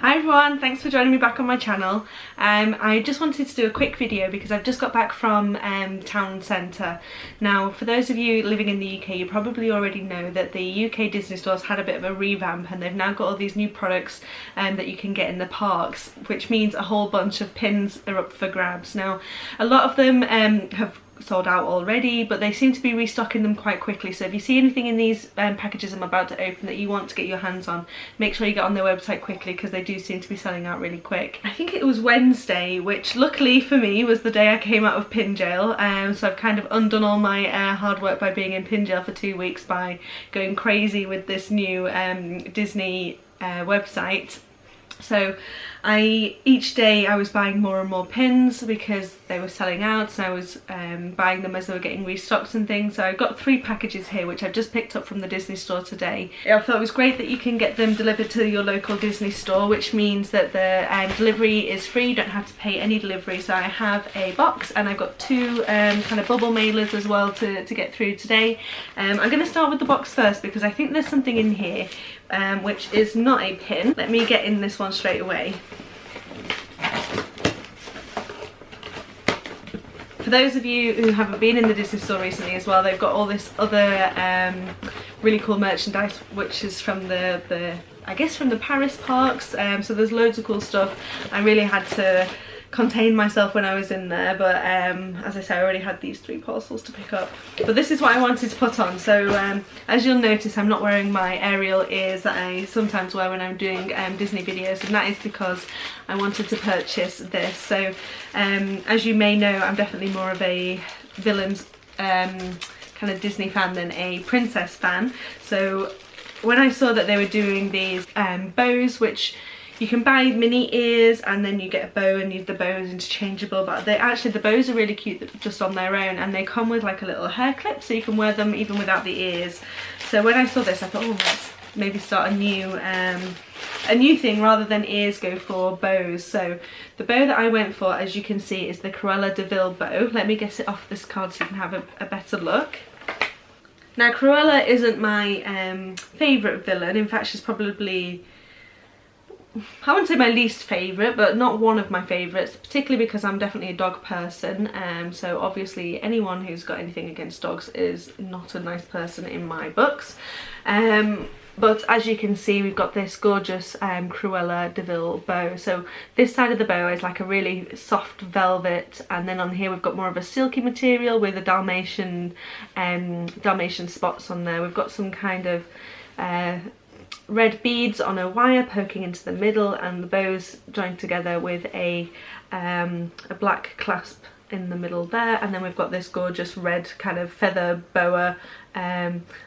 Hi everyone, thanks for joining me back on my channel. I just wanted to do a quick video because I've just got back from town centre. Now for those of you living in the UK, you probably already know that the UK Disney stores had a bit of a revamp and they've now got all these new products that you can get in the parks, which means a whole bunch of pins are up for grabs. Now a lot of them have sold out already, but they seem to be restocking them quite quickly, so if you see anything in these packages I'm about to open that you want to get your hands on, make sure you get on their website quickly because they do seem to be selling out really quick. I think it was Wednesday, which luckily for me was the day I came out of pin jail, so I've kind of undone all my hard work by being in pin jail for 2 weeks by going crazy with this new Disney website. So each day I was buying more and more pins because they were selling out, so I was buying them as they were getting restocked and things. So I've got 3 packages here which I've just picked up from the Disney store today. I thought it was great that you can get them delivered to your local Disney store, which means that the delivery is free, you don't have to pay any delivery. So I have a box and I've got 2 kind of bubble mailers as well to get through today. I'm going to start with the box first because I think there's something in here which is not a pin. Let me get in this one straight away. For those of you who haven't been in the Disney store recently as well, they've got all this other really cool merchandise which is from I guess from the Paris parks, so there's loads of cool stuff. I really had to contain myself when I was in there, but as I say, I already had these 3 parcels to pick up. But this is what I wanted to put on. So as you'll notice, I'm not wearing my Ariel ears that I sometimes wear when I'm doing Disney videos, and that is because I wanted to purchase this. So as you may know, I'm definitely more of a villains kind of Disney fan than a princess fan. So when I saw that they were doing these bows, which you can buy mini ears and then you get a bow and the bow is interchangeable, but the bows are really cute just on their own, and they come with like a little hair clip so you can wear them even without the ears. So when I saw this I thought, oh, let's maybe start a new thing, rather than ears go for bows. So the bow that I went for, as you can see, is the Cruella de Vil bow. Let me get it off this card so you can have a better look. Now Cruella isn't my favourite villain. In fact, she's probably, I wouldn't say my least favourite, but not one of my favourites, particularly because I'm definitely a dog person. So obviously anyone who's got anything against dogs is not a nice person in my books. But as you can see, we've got this gorgeous Cruella de Vil bow. So this side of the bow is like a really soft velvet, and then on here we've got more of a silky material with a Dalmatian spots on there. We've got some kind of red beads on a wire poking into the middle, and the bows joined together with a black clasp in the middle there, and then we've got this gorgeous red kind of feather boa.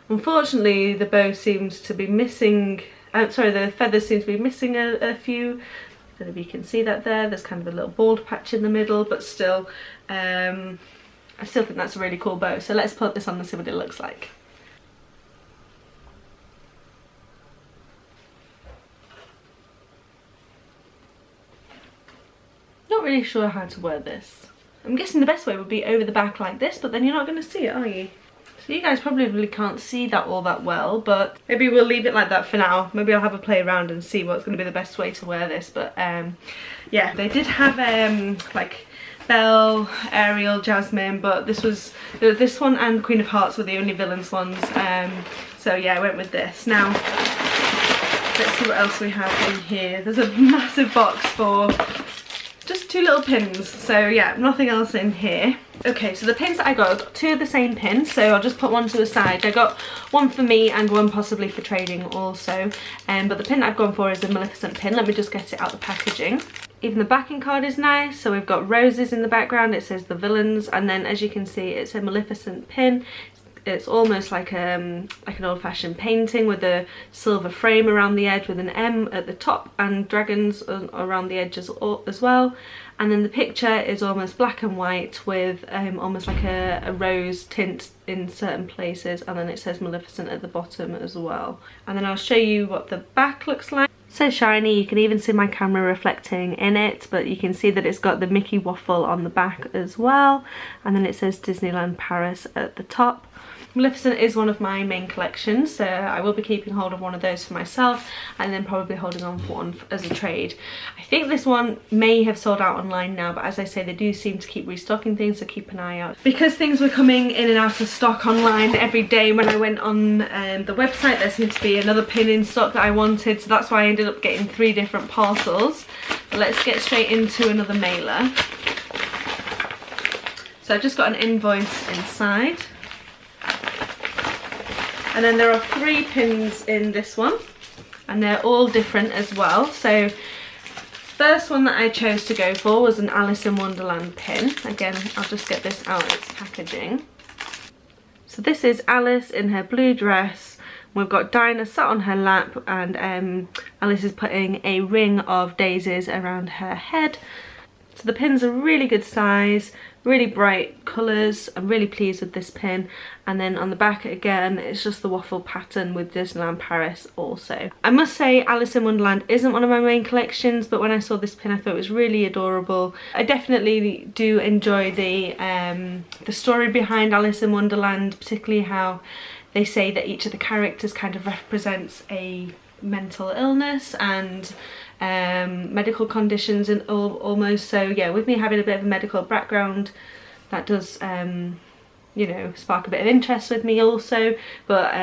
Unfortunately the bow seems to be missing, the feathers seem to be missing a few. I don't know if you can see that there's kind of a little bald patch in the middle, but still I still think that's a really cool bow. So let's put this on and see what it looks like. Not really sure how to wear this. I'm guessing the best way would be over the back like this, but then you're not going to see it, are you? So you guys probably can't see that all that well, but maybe we'll leave it like that for now. Maybe I'll have a play around and see what's going to be the best way to wear this. But yeah, they did have like Belle, Ariel, Jasmine, but this one and Queen of Hearts were the only villains ones. So yeah, I went with this. Now let's see what else we have in here. There's a massive box for just 2 little pins, so yeah, nothing else in here. Okay, so the pins that I got 2 of the same pins, so I'll just put one to the side. I got one for me and one possibly for trading also, but the pin that I've gone for is a Maleficent pin. Let me just get it out the packaging. Even the backing card is nice, so we've got roses in the background, it says the villains, and then as you can see it's a Maleficent pin. It's almost like an old-fashioned painting with a silver frame around the edge with an M at the top and dragons around the edges as well. And then the picture is almost black and white with almost like a rose tint in certain places, and then it says Maleficent at the bottom as well. And then I'll show you what the back looks like. So shiny, you can even see my camera reflecting in it, but you can see that it's got the Mickey waffle on the back as well, and then it says Disneyland Paris at the top. Maleficent is one of my main collections, so I will be keeping hold of one of those for myself and then probably holding on for one as a trade. I think this one may have sold out online now, but as I say, they do seem to keep restocking things, so keep an eye out. Because things were coming in and out of stock online every day when I went on the website, there seemed to be another pin in stock that I wanted, so that's why I ended up getting 3 different parcels. But let's get straight into another mailer. So I've just got an invoice inside. And then there are 3 pins in this one, and they're all different as well. So first one that I chose to go for was an Alice in Wonderland pin. Again, I'll just get this out of its packaging. So this is Alice in her blue dress. We've got Dinah sat on her lap, and Alice is putting a ring of daisies around her head. So the pins are really good size, really bright colours. I'm really pleased with this pin. And then on the back again, it's just the waffle pattern with Disneyland Paris also. I must say Alice in Wonderland isn't one of my main collections, but when I saw this pin I thought it was really adorable. I definitely do enjoy the story behind Alice in Wonderland, particularly how they say that each of the characters kind of represents a mental illness and medical conditions and almost. So yeah, with me having a bit of a medical background, that does you know, spark a bit of interest with me also. But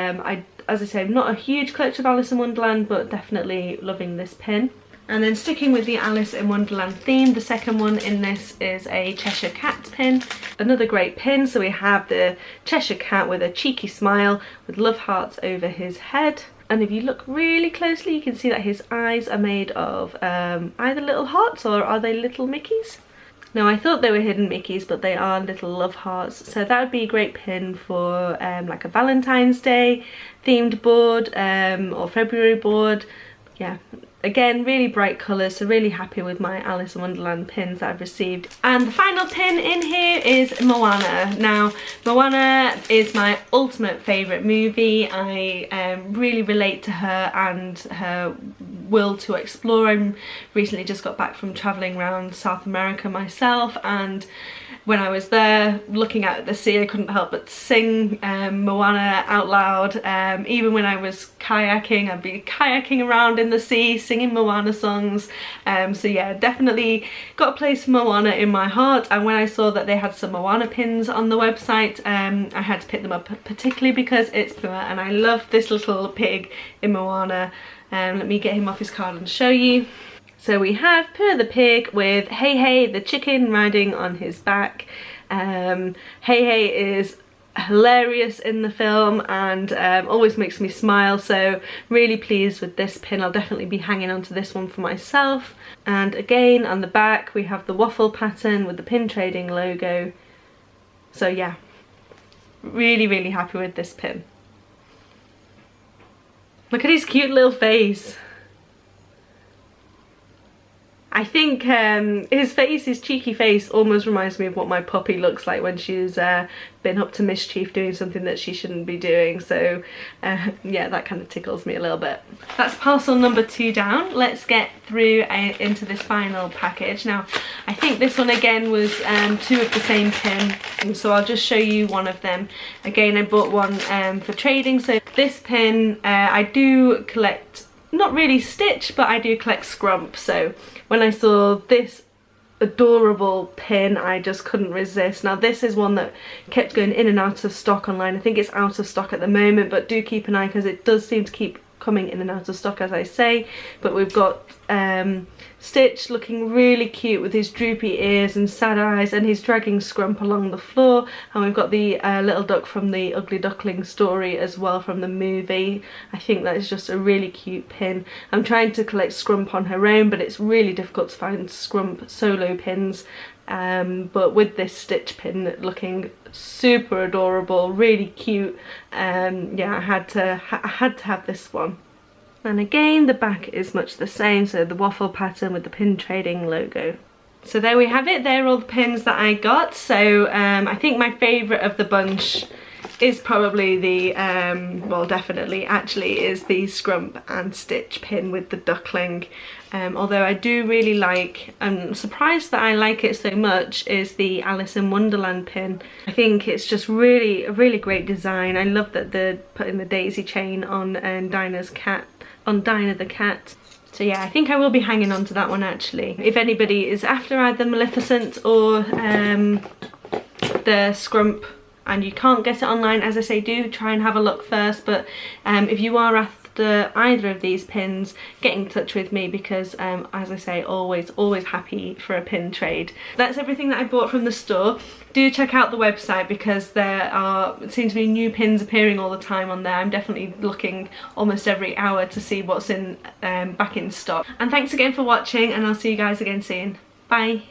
as I say, I'm not a huge collector of Alice in Wonderland, but definitely loving this pin. And then sticking with the Alice in Wonderland theme, the second one in this is a Cheshire Cat pin. Another great pin. So we have the Cheshire Cat with a cheeky smile with love hearts over his head. And if you look really closely, you can see that his eyes are made of either little hearts, or are they little Mickeys? No, I thought they were hidden Mickeys, but they are little love hearts. So that would be a great pin for like a Valentine's Day themed board or February board. Yeah, again, really bright colours, so really happy with my Alice in Wonderland pins that I've received. And the final pin in here is Moana. Now, Moana is my ultimate favourite movie. I really relate to her and her will to explore. I recently just got back from travelling around South America myself, and when I was there looking at the sea, I couldn't help but sing Moana out loud. Even when I was kayaking, I'd be kayaking around in the sea singing Moana songs. So yeah, definitely got a place for Moana in my heart. And when I saw that they had some Moana pins on the website, I had to pick them up, particularly because it's Pua, and I love this little pig in Moana. Let me get him off his card and show you. So we have Pua the pig with Hey Hey the chicken riding on his back. Hey Hey is hilarious in the film and always makes me smile, so really pleased with this pin. I'll definitely be hanging on to this one for myself. And again, on the back we have the waffle pattern with the pin trading logo. So yeah, really happy with this pin. Look at his cute little face. I think his face, his cheeky face, almost reminds me of what my puppy looks like when she's been up to mischief doing something that she shouldn't be doing. So yeah, that kind of tickles me a little bit. That's parcel number 2 down. Let's get through into this final package. Now, I think this one again was 2 of the same pin, and so I'll just show you one of them. Again, I bought one for trading. So this pin, I do collect, not really Stitch, but I do collect Scrump. So when I saw this adorable pin, I just couldn't resist. Now this is one that kept going in and out of stock online. I think it's out of stock at the moment, but do keep an eye because it does seem to keep coming in and out of stock, as I say. But we've got Stitch looking really cute with his droopy ears and sad eyes, and he's dragging Scrump along the floor. And we've got the little duck from the Ugly Duckling story as well from the movie. I think that is just a really cute pin. I'm trying to collect Scrump on her own, but it's really difficult to find Scrump solo pins. But with this Stitch pin looking super adorable, really cute, yeah, I had to have this one. And again, the back is much the same, so the waffle pattern with the pin trading logo. So there we have it. They're all the pins that I got. So I think my favourite of the bunch is probably the, well definitely actually is the Scrump and Stitch pin with the duckling. Although I do really like, I'm surprised that I like it so much, is the Alice in Wonderland pin. I think it's just really a really great design. I love that they're putting the daisy chain on Dinah the cat. So yeah, I think I will be hanging on to that one actually. If anybody is after either Maleficent or the Scrump and you can't get it online, as I say, do try and have a look first. But if you are after either of these pins, get in touch with me because as I say, always happy for a pin trade. That's everything that I bought from the store. Do check out the website because there seem to be new pins appearing all the time on there. I'm definitely looking almost every hour to see what's in back in stock. And thanks again for watching, and I'll see you guys again soon. Bye.